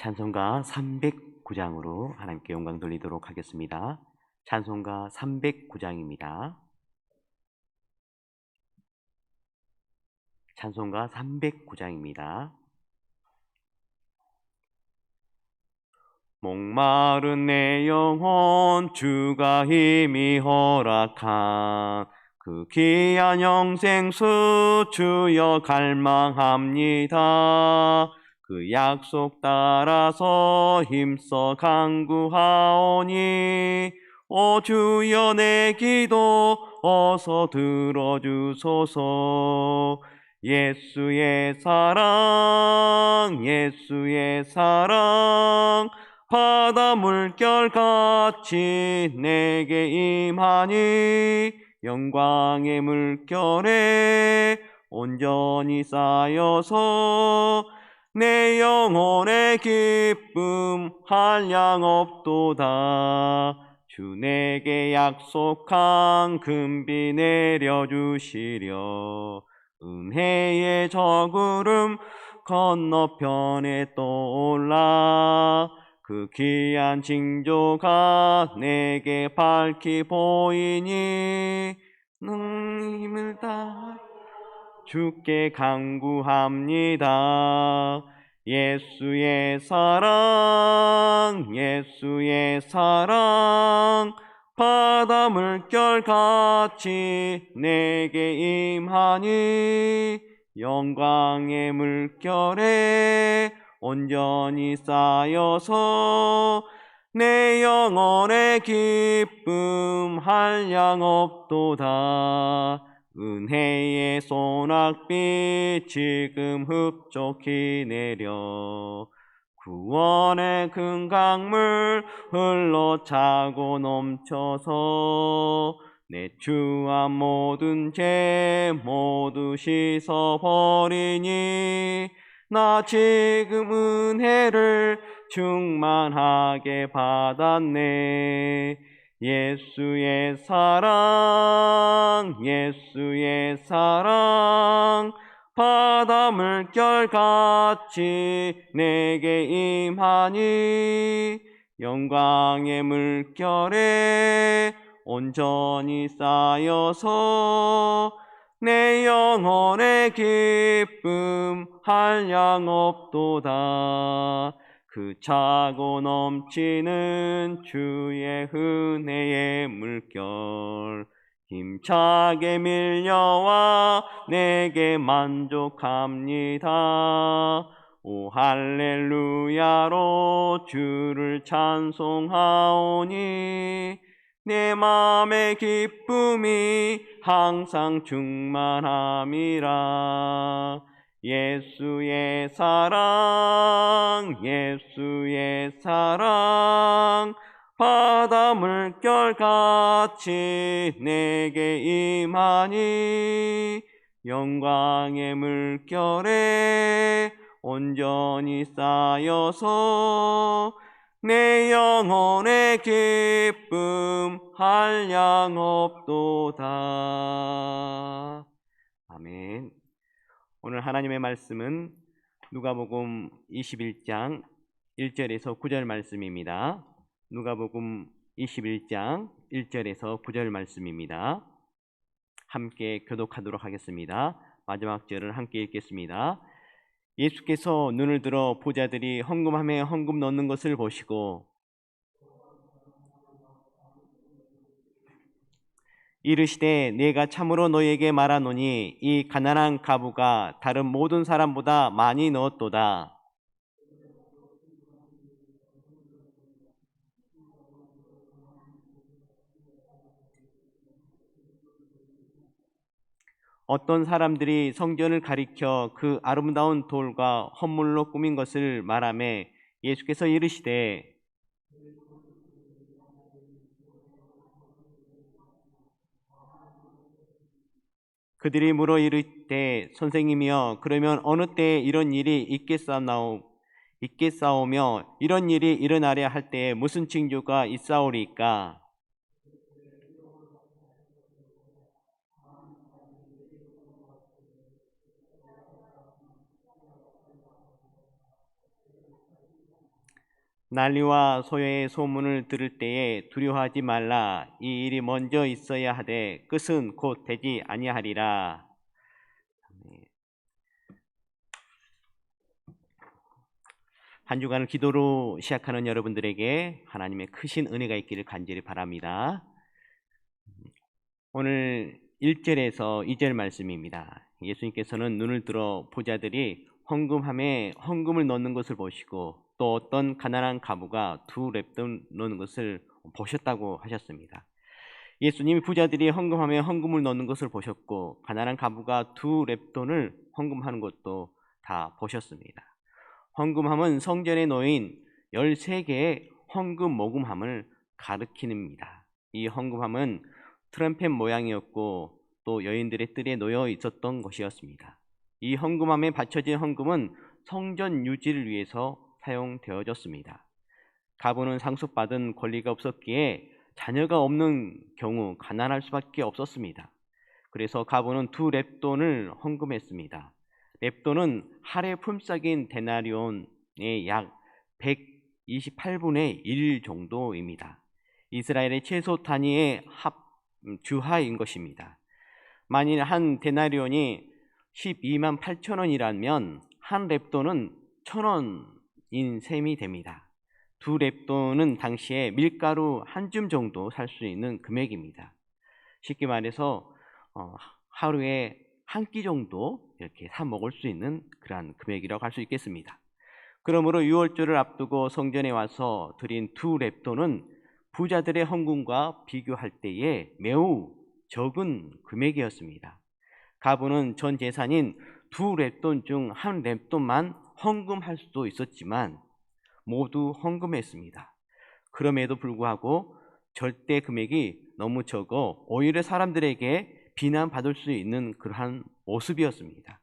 찬송가 309장으로 하나님께 영광 돌리도록 하겠습니다. 찬송가 309장입니다. 찬송가 309장입니다. 목마른 내 영혼 주가 힘이 허락한 그 귀한 영생수 주여 갈망합니다. 그 약속 따라서 힘써 간구하오니 오 주여 내 기도 어서 들어주소서. 예수의 사랑 예수의 사랑 바다 물결같이 내게 임하니 영광의 물결에 온전히 쌓여서 내 영혼의 기쁨 한량없도다. 주 내게 약속한 금비 내려주시려. 은혜의 저구름 건너편에 떠올라 그 귀한 징조가 내게 밝히 보이니 힘을 다 주께 간구합니다. 예수의 사랑 예수의 사랑 바다 물결같이 내게 임하니 영광의 물결에 온전히 쌓여서 내 영혼의 기쁨 한량없도다. 은혜의 소낙비 지금 흡족히 내려 구원의 큰 강물 흘러차고 넘쳐서 내 추한 모든 죄 모두 씻어버리니 나 지금 은혜를 충만하게 받았네. 예수의 사랑 예수의 사랑 바다 물결같이 내게 임하니 영광의 물결에 온전히 쌓여서 내 영혼의 기쁨 한량없도다. 그 차고 넘치는 주의 은혜의 물결 힘차게 밀려와 내게 만족합니다. 오 할렐루야로 주를 찬송하오니 내 맘의 기쁨이 항상 충만함이라. 예수의 사랑 예수의 사랑 바다 물결같이 내게 임하니 영광의 물결에 온전히 쌓여서 내 영혼의 기쁨 한량없도다. 아멘. 오늘 하나님의 말씀은 누가복음 21장 1절에서 9절 말씀입니다. 누가복음 21장 1절에서 9절 말씀입니다. 함께 교독하도록 하겠습니다. 마지막 절을 함께 읽겠습니다. 예수께서 눈을 들어 보자들이 헌금함에 헌금 넣는 것을 보시고 이르시되 내가 참으로 너희에게 말하노니 이 가난한 과부가 다른 모든 사람보다 많이 넣었도다. 어떤 사람들이 성전을 가리켜 그 아름다운 돌과 헌물로 꾸민 것을 말하며 예수께서 이르시되 그들이 물어 이르되 선생님이여 그러면 어느 때에 이런 일이 있겠사오며 이런 일이 일어나려 할 때에 무슨 징조가 있사오리까? 난리와 소요의 소문을 들을 때에 두려워하지 말라. 이 일이 먼저 있어야 하되 끝은 곧 되지 아니하리라. 한 주간을 기도로 시작하는 여러분들에게 하나님의 크신 은혜가 있기를 간절히 바랍니다. 오늘 1절에서 2절 말씀입니다. 예수님께서는 눈을 들어 부자들이 헌금함에 헌금을 넣는 것을 보시고 또 어떤 가난한 과부가 2렙돈 넣는 것을 보셨다고 하셨습니다. 예수님이 부자들이 헌금함에 헌금을 넣는 것을 보셨고 가난한 과부가 2렙돈을 헌금하는 것도 다 보셨습니다. 헌금함은 성전에 놓인 13개의 헌금 모금함을 가리킵니다. 이 헌금함은 트럼펫 모양이었고 또 여인들의 뜰에 놓여 있었던 것이었습니다. 이 헌금함에 바쳐진 헌금은 성전 유지를 위해서 사용되어졌습니다. 과부는 상속받은 권리가 없었기에 자녀가 없는 경우 가난할 수밖에 없었습니다. 그래서 과부는 2렙돈을 헌금했습니다. 렙돈은 하루의 품삯인 데나리온의 약 128분의 1 정도입니다. 이스라엘의 최소 단위의 주하인 것입니다. 만일 한 데나리온이 12만 8천 원이라면 한 렙돈은 1,000원인 셈이 됩니다. 2렙돈은 당시에 밀가루 한 줌 정도 살 수 있는 금액입니다. 쉽게 말해서 하루에 한 끼 정도 이렇게 사 먹을 수 있는 그러한 금액이라고 할 수 있겠습니다. 그러므로 유월절을 앞두고 성전에 와서 드린 2렙돈은 부자들의 헌금과 비교할 때에 매우 적은 금액이었습니다. 과부는 전 재산인 2렙돈 중 한 렙돈만 헌금할 수도 있었지만 모두 헌금했습니다. 그럼에도 불구하고 절대 금액이 너무 적어 오히려 사람들에게 비난받을 수 있는 그러한 모습이었습니다.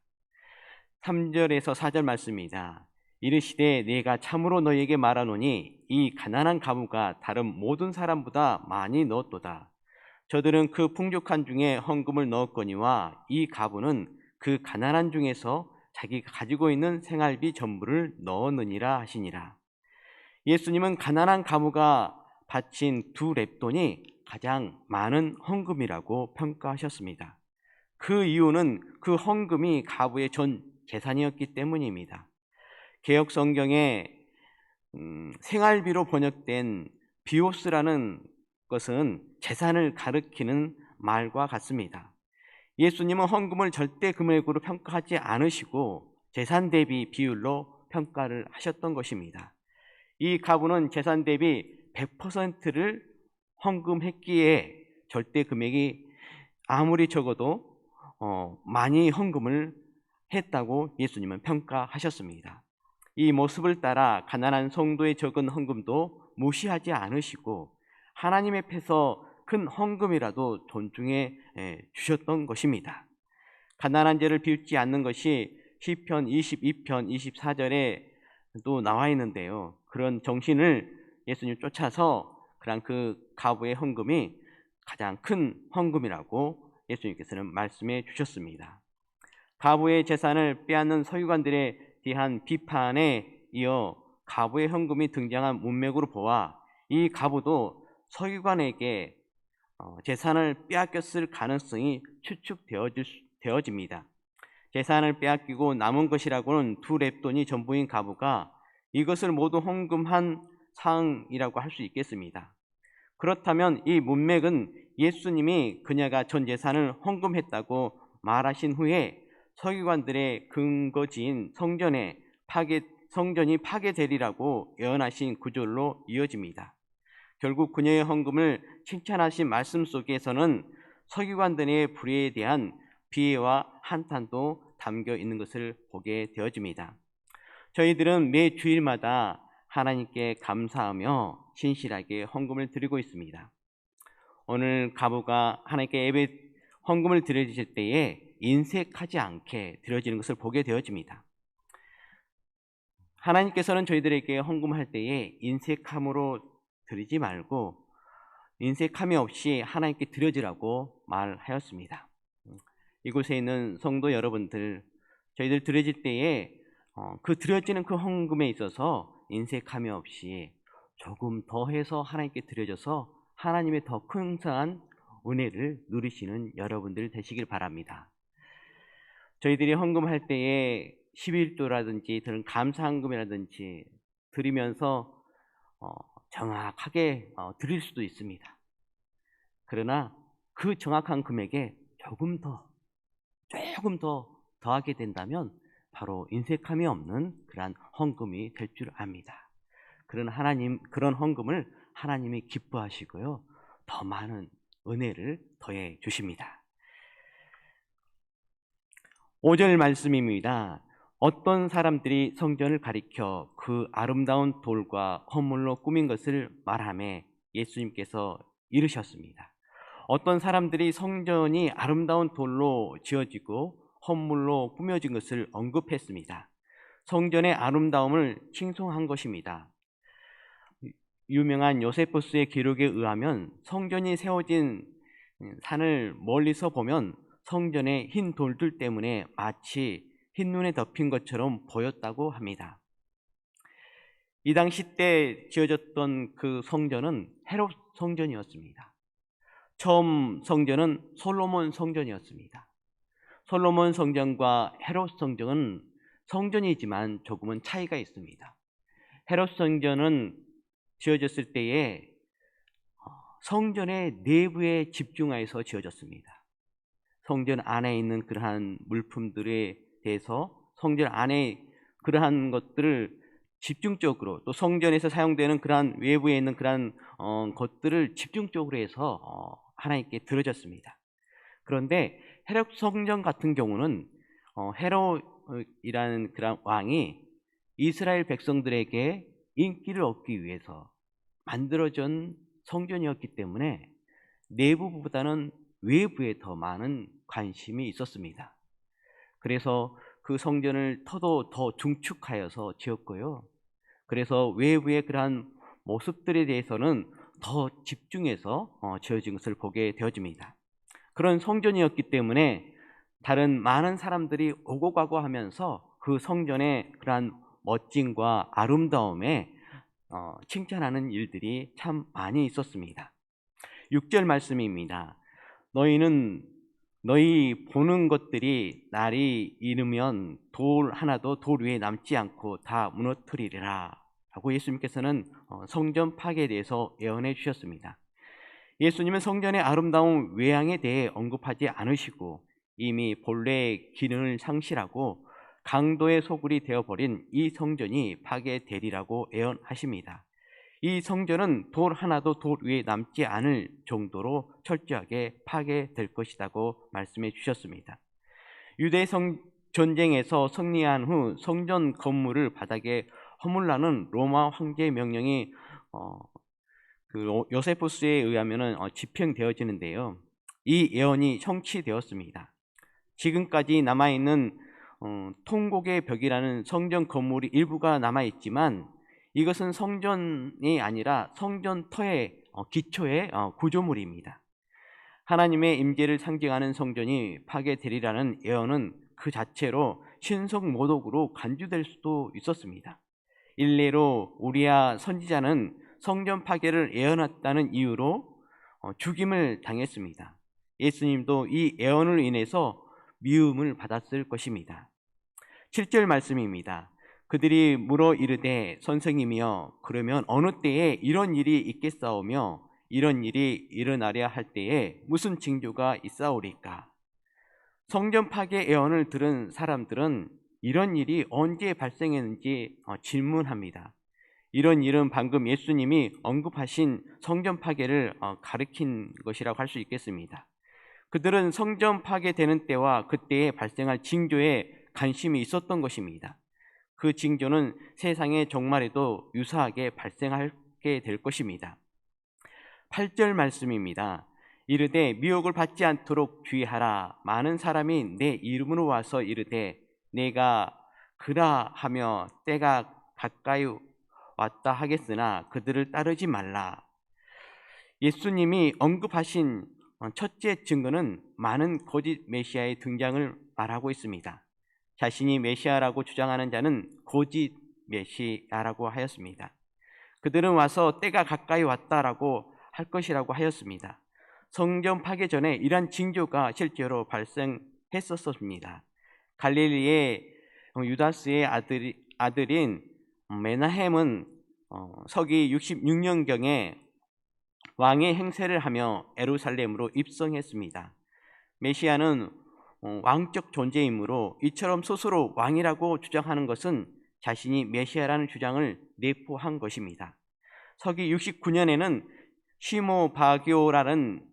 3절에서 4절 말씀입니다. 이르시되 내가 참으로 너희에게 말하노니 이 가난한 과부가 다른 모든 사람보다 많이 넣었도다. 저들은 그 풍족한 중에 헌금을 넣었거니와 이 과부는 그 가난한 중에서 자기가 가지고 있는 생활비 전부를 넣었느니라 하시니라. 예수님은 가난한 과부가 바친 2렙돈이 가장 많은 헌금이라고 평가하셨습니다. 그 이유는 그 헌금이 과부의 전 재산이었기 때문입니다. 개역 성경에 생활비로 번역된 비오스라는 것은 재산을 가리키는 말과 같습니다. 예수님은 헌금을 절대 금액으로 평가하지 않으시고 재산 대비 비율로 평가를 하셨던 것입니다. 이 과부는 재산 대비 100%를 헌금했기에 절대 금액이 아무리 적어도 많이 헌금을 했다고 예수님은 평가하셨습니다. 이 모습을 따라 가난한 성도의 적은 헌금도 무시하지 않으시고 하나님 앞에서 큰 헌금이라도 존중해 주셨던 것입니다. 가난한 자를 비웃지 않는 것이 시편 22편 24절에도 나와 있는데요. 그런 정신을 예수님 쫓아서 그런 그 과부의 헌금이 가장 큰 헌금이라고 예수님께서는 말씀해 주셨습니다. 과부의 재산을 빼앗는 서기관들에 대한 비판에 이어 과부의 헌금이 등장한 문맥으로 보아 이 과부도 서기관에게 재산을 빼앗겼을 가능성이 추측되어집니다. 재산을 빼앗기고 남은 것이라고는 2렙돈이 전부인 과부가 이것을 모두 헌금한 사항이라고 할 수 있겠습니다. 그렇다면 이 문맥은 예수님이 그녀가 전 재산을 헌금했다고 말하신 후에 서기관들의 근거지인 성전이 파괴되리라고 예언하신 구절로 이어집니다. 결국 그녀의 헌금을 칭찬하신 말씀 속에서는 서기관들의 불의에 대한 비애와 한탄도 담겨 있는 것을 보게 되어집니다. 저희들은 매 주일마다 하나님께 감사하며 신실하게 헌금을 드리고 있습니다. 오늘 가부가 하나님께 헌금을 드려질 때에 인색하지 않게 드려지는 것을 보게 되어집니다. 하나님께서는 저희들에게 헌금할 때에 인색함으로 드리지 말고 인색함이 없이 하나님께 드려지라고 말하였습니다. 이곳에 있는 성도 여러분들, 저희들 드려질 때에 드려지는 그 헌금에 있어서 인색함이 없이 조금 더해서 하나님께 드려져서 하나님의 더 풍성한 은혜를 누리시는 여러분들 되시길 바랍니다. 저희들이 헌금할 때에 11조라든지 그런 감사헌금이라든지 드리면서 정확하게 드릴 수도 있습니다. 그러나 그 정확한 금액에 조금 더 더하게 된다면 바로 인색함이 없는 그러한 헌금이 될 줄 압니다. 그런 헌금을 하나님이 기뻐하시고요, 더 많은 은혜를 더해 주십니다. 5절 말씀입니다. 어떤 사람들이 성전을 가리켜 그 아름다운 돌과 헌물로 꾸민 것을 말하며 예수님께서 이르셨습니다. 어떤 사람들이 성전이 아름다운 돌로 지어지고 헌물로 꾸며진 것을 언급했습니다. 성전의 아름다움을 칭송한 것입니다. 유명한 요세푸스의 기록에 의하면 성전이 세워진 산을 멀리서 보면 성전의 흰 돌들 때문에 마치 흰눈에 덮인 것처럼 보였다고 합니다. 이 당시 때 지어졌던 그 성전은 헤롯 성전이었습니다. 처음 성전은 솔로몬 성전이었습니다. 솔로몬 성전과 헤롯 성전은 성전이지만 조금은 차이가 있습니다. 헤롯 성전은 지어졌을 때에 성전의 내부에 집중하여서 지어졌습니다. 성전 안에 있는 그러한 물품들에 대해서 성전 안에 그러한 것들을 집중적으로, 또 성전에서 사용되는 그러한 외부에 있는 그러한 것들을 집중적으로 해서 하나님께 드려졌습니다. 그런데 헤롯 성전 같은 경우는 헤롯이라는 그런 왕이 이스라엘 백성들에게 인기를 얻기 위해서 만들어진 성전이었기 때문에 내부보다는 외부에 더 많은 관심이 있었습니다. 그래서 그 성전을 더 중축하여서 지었고요. 그래서 외부의 그러한 모습들에 대해서는 더 집중해서 지어진 것을 보게 되어집니다. 그런 성전이었기 때문에 다른 많은 사람들이 오고 가고 하면서 그 성전의 그러한 멋짐과 아름다움에 칭찬하는 일들이 참 많이 있었습니다. 6절 말씀입니다. 너희 보는 것들이 날이 이르면 돌 하나도 돌 위에 남지 않고 다 무너뜨리리라 라고 예수님께서는 성전 파괴에 대해서 예언해 주셨습니다. 예수님은 성전의 아름다운 외양에 대해 언급하지 않으시고 이미 본래의 기능을 상실하고 강도의 소굴이 되어버린 이 성전이 파괴되리라고 예언하십니다. 이 성전은 돌 하나도 돌 위에 남지 않을 정도로 철저하게 파괴될 것이라고 말씀해 주셨습니다. 유대 전쟁에서 승리한 후 성전 건물을 바닥에 허물라는 로마 황제의 명령이 요세푸스에 의하면 집행되어지는데요. 이 예언이 성취되었습니다. 지금까지 남아있는 통곡의 벽이라는 성전 건물이 일부가 남아있지만 이것은 성전이 아니라 성전터의 기초의 구조물입니다. 하나님의 임재를 상징하는 성전이 파괴되리라는 예언은 그 자체로 신성모독으로 간주될 수도 있었습니다. 일례로 우리야 선지자는 성전 파괴를 예언했다는 이유로 죽임을 당했습니다. 예수님도 이 예언을 인해서 미움을 받았을 것입니다. 7절 말씀입니다. 그들이 물어 이르되 선생님이여 그러면 어느 때에 이런 일이 있겠사오며 이런 일이 일어나려 할 때에 무슨 징조가 있사오리까? 성전 파괴 예언을 들은 사람들은 이런 일이 언제 발생했는지 질문합니다. 이런 일은 방금 예수님이 언급하신 성전 파괴를 가리킨 것이라고 할 수 있겠습니다. 그들은 성전 파괴되는 때와 그때에 발생할 징조에 관심이 있었던 것입니다. 그 징조는 세상의 종말에도 유사하게 발생하게 될 것입니다. 8절 말씀입니다. 이르되 미혹을 받지 않도록 주의하라. 많은 사람이 내 이름으로 와서 이르되 내가 그라 하며 때가 가까이 왔다 하겠으나 그들을 따르지 말라. 예수님이 언급하신 첫째 증거는 많은 거짓 메시아의 등장을 말하고 있습니다. 자신이 메시아라고 주장하는 자는 거짓 메시아라고 하였습니다. 그들은 와서 때가 가까이 왔다라고 할 것이라고 하였습니다. 성전 파괴 전에 이러한 징조가 실제로 발생했었습니다. 갈릴리의 유다스의 아들인 메나헴은 서기 66년경에 왕의 행세를 하며 예루살렘으로 입성했습니다. 메시아는 왕적 존재이므로 이처럼 스스로 왕이라고 주장하는 것은 자신이 메시아라는 주장을 내포한 것입니다. 서기 69년에는 시모 바기오라는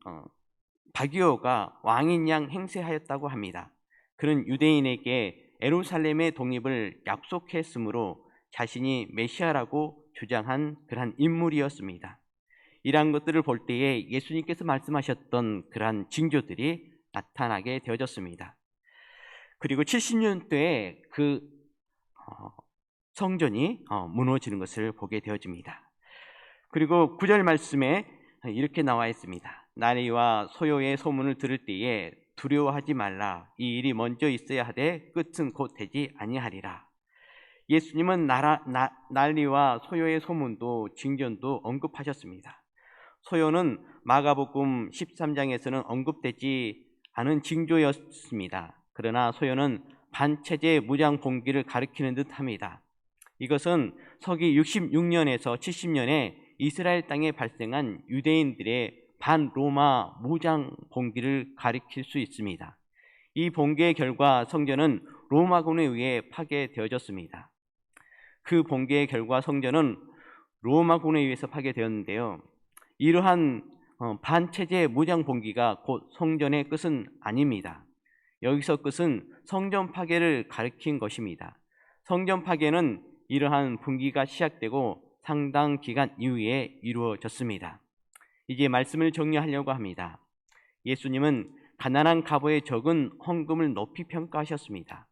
바기오가 왕인 양 행세하였다고 합니다. 그는 유대인에게 예루살렘의 독립을 약속했으므로 자신이 메시아라고 주장한 그러한 인물이었습니다. 이러한 것들을 볼 때에 예수님께서 말씀하셨던 그러한 징조들이 나타나게 되어졌습니다. 그리고 70년대에 그 성전이 무너지는 것을 보게 되어집니다. 그리고 9절 말씀에 이렇게 나와 있습니다. 나리와 소요의 소문을 들을 때에 두려워하지 말라. 이 일이 먼저 있어야 하되 끝은 곧 되지 아니하리라. 예수님은 난리와 소요의 소문도 징전도 언급하셨습니다. 소요는 마가복음 13장에서는 언급되지 않은 징조였습니다. 그러나 소요는 반체제 무장 봉기를 가리키는 듯합니다. 이것은 서기 66년에서 70년에 이스라엘 땅에 발생한 유대인들의 반로마 무장 봉기를 가리킬 수 있습니다. 이 봉기의 결과 성전은 로마군에 의해 파괴되어졌습니다. 그 봉기의 결과 성전은 로마군에 의해서 파괴되었는데요. 이러한 반체제 무장 봉기가 곧 성전의 끝은 아닙니다. 여기서 끝은 성전 파괴를 가리킨 것입니다. 성전 파괴는 이러한 분기가 시작되고 상당 기간 이후에 이루어졌습니다. 이제 말씀을 정리하려고 합니다. 예수님은 가난한 가부의 적은 헌금을 높이 평가하셨습니다.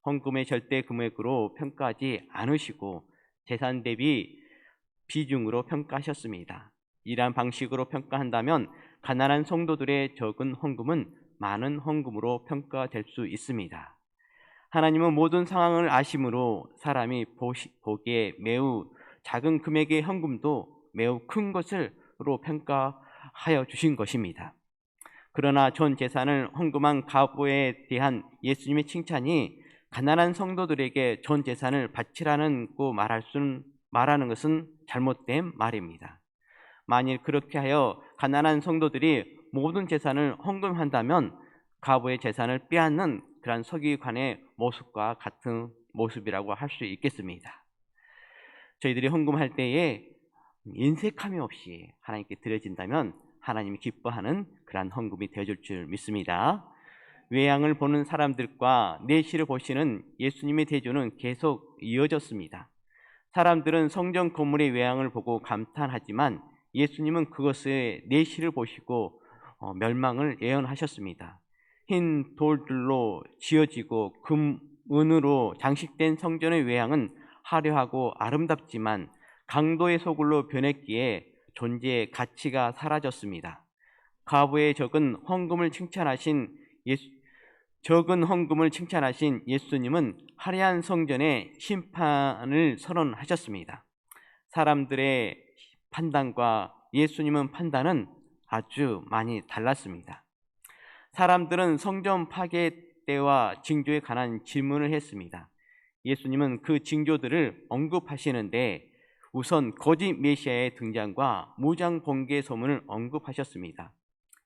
헌금의 절대 금액으로 평가하지 않으시고 재산 대비 비중으로 평가하셨습니다. 이러한 방식으로 평가한다면 가난한 성도들의 적은 헌금은 많은 헌금으로 평가될 수 있습니다. 하나님은 모든 상황을 아심으로 사람이 보기에 매우 작은 금액의 헌금도 매우 큰 것으로 평가하여 주신 것입니다. 그러나 전 재산을 헌금한 가부에 대한 예수님의 칭찬이 가난한 성도들에게 전 재산을 바치라고 말하는 것은 잘못된 말입니다. 만일 그렇게 하여 가난한 성도들이 모든 재산을 헌금한다면 가부의 재산을 빼앗는 그러한 서기관의 모습과 같은 모습이라고 할 수 있겠습니다. 저희들이 헌금할 때에 인색함이 없이 하나님께 드려진다면 하나님이 기뻐하는 그러한 헌금이 되어줄 줄 믿습니다. 외양을 보는 사람들과 내시를 보시는 예수님의 대조는 계속 이어졌습니다. 사람들은 성전 건물의 외양을 보고 감탄하지만 예수님은 그것의 내시를 보시고 멸망을 예언하셨습니다. 흰 돌들로 지어지고 금, 은으로 장식된 성전의 외양은 화려하고 아름답지만 강도의 소굴로 변했기에 존재의 가치가 사라졌습니다. 과부의 적은 헌금을 칭찬하신 예수님은 화려한 성전의 심판을 선언하셨습니다. 사람들의 판단과 예수님의 판단은 아주 많이 달랐습니다. 사람들은 성전 파괴 때와 징조에 관한 질문을 했습니다. 예수님은 그 징조들을 언급하시는데 우선 거짓 메시아의 등장과 무장 번개 소문을 언급하셨습니다.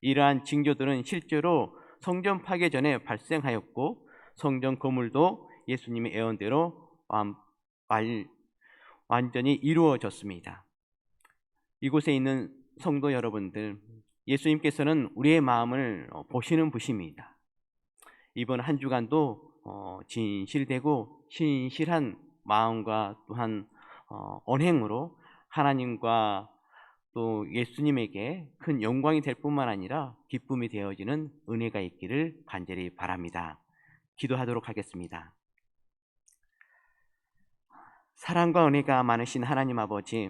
이러한 징조들은 실제로 성전 파괴 전에 발생하였고 성전 건물도 예수님의 예언대로 완전히 이루어졌습니다. 이곳에 있는 성도 여러분들, 예수님께서는 우리의 마음을 보시는 분이십니다. 이번 한 주간도 진실되고 신실한 마음과 또한 언행으로 하나님과 또 예수님에게 큰 영광이 될 뿐만 아니라 기쁨이 되어지는 은혜가 있기를 간절히 바랍니다. 기도하도록 하겠습니다. 사랑과 은혜가 많으신 하나님 아버지,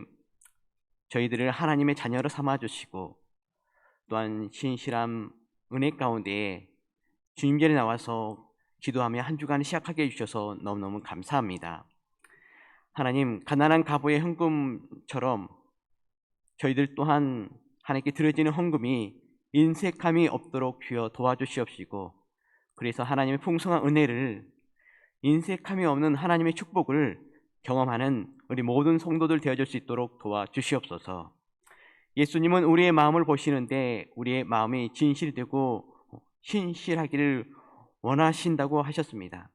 저희들을 하나님의 자녀로 삼아주시고 또한 신실한 은혜 가운데 주님 자리에 나와서 기도하며 한 주간을 시작하게 해주셔서 너무너무 감사합니다. 하나님, 가난한 가부의 헌금처럼 저희들 또한 하나님께 드려지는 헌금이 인색함이 없도록 주여 도와주시옵시고, 그래서 하나님의 풍성한 은혜를, 인색함이 없는 하나님의 축복을 경험하는 우리 모든 성도들 되어줄 수 있도록 도와주시옵소서. 예수님은 우리의 마음을 보시는데 우리의 마음이 진실되고 신실하기를 원하신다고 하셨습니다.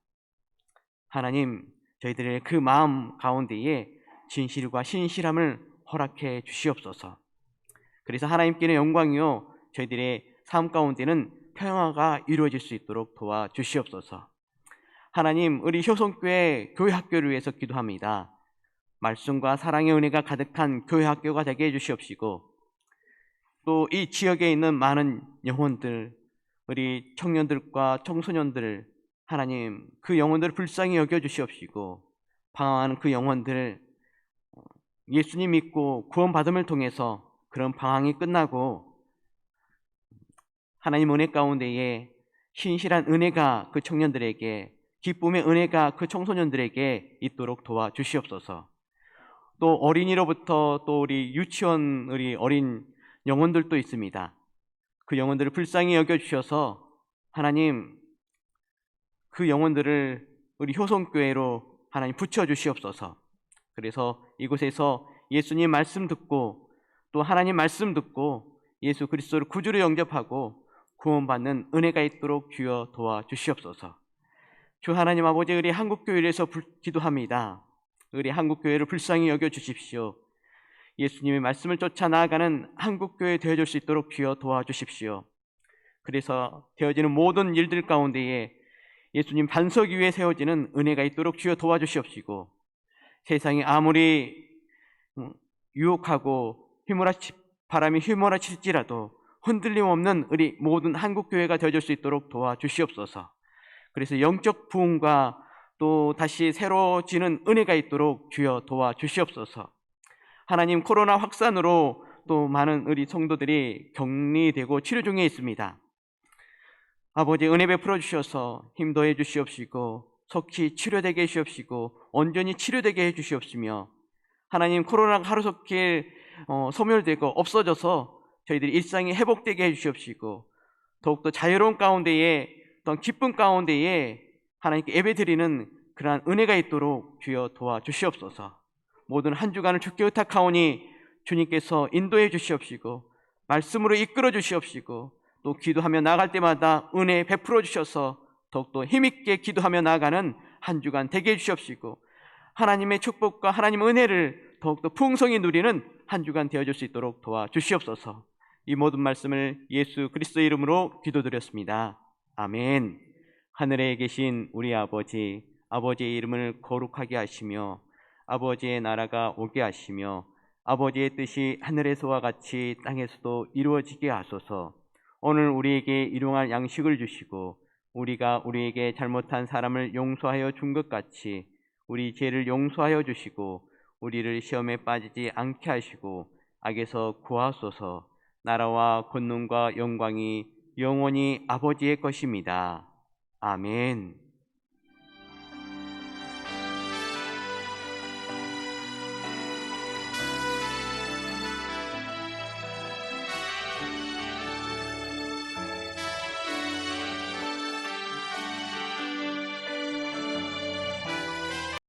하나님, 저희들의 그 마음 가운데에 진실과 신실함을 허락해 주시옵소서. 그래서 하나님께는 영광이요 저희들의 삶 가운데는 평화가 이루어질 수 있도록 도와주시옵소서. 하나님, 우리 효성교회 교회학교를 위해서 기도합니다. 말씀과 사랑의 은혜가 가득한 교회학교가 되게 해주시옵시고, 또 이 지역에 있는 많은 영혼들, 우리 청년들과 청소년들, 하나님 그 영혼들을 불쌍히 여겨주시옵시고, 방황하는 그 영혼들 예수님 믿고 구원받음을 통해서 그런 방황이 끝나고 하나님 은혜 가운데에 신실한 은혜가 그 청년들에게, 기쁨의 은혜가 그 청소년들에게 있도록 도와주시옵소서. 또 어린이로부터 또 우리 유치원 우리 어린 영혼들도 있습니다. 그 영혼들을 불쌍히 여겨주셔서 하나님 그 영혼들을 우리 효성교회로 하나님 붙여주시옵소서. 그래서 이곳에서 예수님 말씀 듣고 또 하나님 말씀 듣고 예수 그리스도를 구주로 영접하고 구원받는 은혜가 있도록 주여 도와주시옵소서. 주 하나님 아버지, 우리 한국교회를 위해서 기도합니다. 우리 한국교회를 불쌍히 여겨주십시오. 예수님의 말씀을 쫓아 나아가는 한국교회 되어줄 수 있도록 주여 도와주십시오. 그래서 되어지는 모든 일들 가운데에 예수님 반석 위에 세워지는 은혜가 있도록 주여 도와주시옵시고, 세상이 아무리 유혹하고 바람이 휘몰아칠지라도 흔들림 없는 우리 모든 한국교회가 되어줄 수 있도록 도와주시옵소서. 그래서 영적 부흥과 또 다시 새로워지는 은혜가 있도록 주여 도와주시옵소서. 하나님, 코로나 확산으로 또 많은 우리 성도들이 격리되고 치료 중에 있습니다. 아버지, 은혜 베풀어 주셔서 힘 더해 주시옵시고 속히 치료되게 해주시옵시고 온전히 치료되게 해주시옵시며, 하나님 코로나가 하루속히 소멸되고 없어져서 저희들이 일상이 회복되게 해주시옵시고, 더욱더 자유로운 가운데에 또 기쁨 가운데에 하나님께 예배드리는 그러한 은혜가 있도록 주여 도와주시옵소서. 모든 한 주간을 주께 의탁하오니 주님께서 인도해 주시옵시고 말씀으로 이끌어 주시옵시고, 또 기도하며 나아갈 때마다 은혜 베풀어 주셔서 더욱더 힘있게 기도하며 나아가는 한 주간 되게 해주시옵시고, 하나님의 축복과 하나님의 은혜를 더욱더 풍성히 누리는 한 주간 되어줄 수 있도록 도와주시옵소서. 이 모든 말씀을 예수 그리스도의 이름으로 기도드렸습니다. 아멘. 하늘에 계신 우리 아버지, 아버지의 이름을 거룩하게 하시며 아버지의 나라가 오게 하시며 아버지의 뜻이 하늘에서와 같이 땅에서도 이루어지게 하소서. 오늘 우리에게 일용할 양식을 주시고 우리가 우리에게 잘못한 사람을 용서하여 준 것 같이 우리 죄를 용서하여 주시고 우리를 시험에 빠지지 않게 하시고 악에서 구하소서. 나라와 권능과 영광이 영원히 아버지의 것입니다. 아멘.